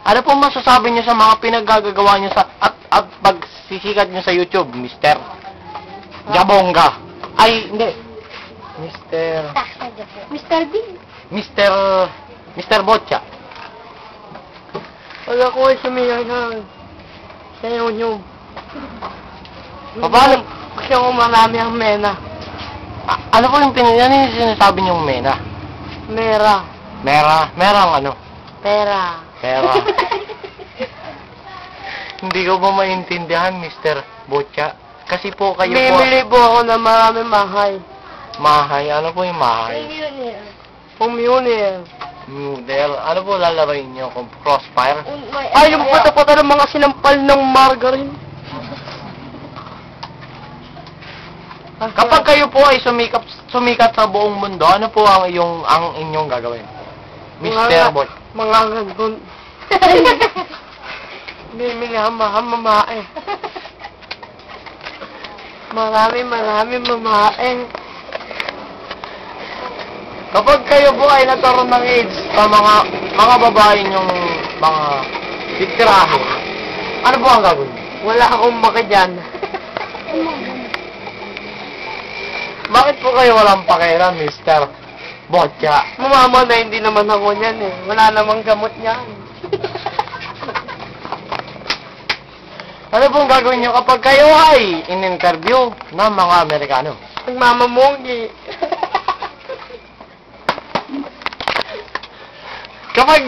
Ano po masasabi niyo sa mga pinaggagawa niyo sa at pagsisikat niyo sa YouTube, Mr. Jabonga? Ay, hindi. Mr. Bean. Mr. Botcha. Pag ako ay sumiyak sa YouTube. Paano? Gusto ko marami ang mena. Ano po yung sinasabi niyong mena? Mera. Merang ano? Pera. Pera. Hindi ko ba maintindihan, Mr. Botcha? Kasi po kayo po... Bibili po ako ng maraming mahay. Mahay? Ano po yung mahay? Pumunir. Noodle? Ano po lalaroin niyo kung crossfire? Ay, yung pata-pata ng mga sinampal ng margarine. Kapag kayo po ay sumikat sa buong mundo, ano po ang inyong gagawin? Mr. Botcha. Mga gandun. Bibili ang mga mamae. Marami mamae. Kapag kayo po ay nagkaroon ng AIDS sa mga babae niyong mga titirahin, ano po ang gagawin? Wala akong baka dyan. Bakit po kayo walang pakialam, Mr. Botcha? Mama na hindi naman ako niyan eh. Wala namang gamot niyan. Ano pong gagawin niyo kapag kayo ay in-interview ng mga Amerikano? Nagmamamongi. Kapag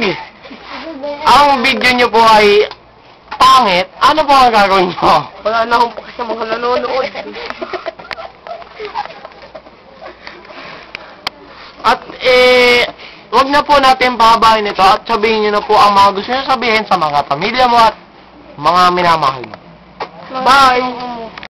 ang video niyo po ay pangit, ano po ang gagawin niyo? Wala na akong paki sa mga nanonood. At wag na po natin pahabain ito at sabihin niyo na po ang mga gusto niyo sabihin sa mga pamilya mo at mga minamahal mo. Bye!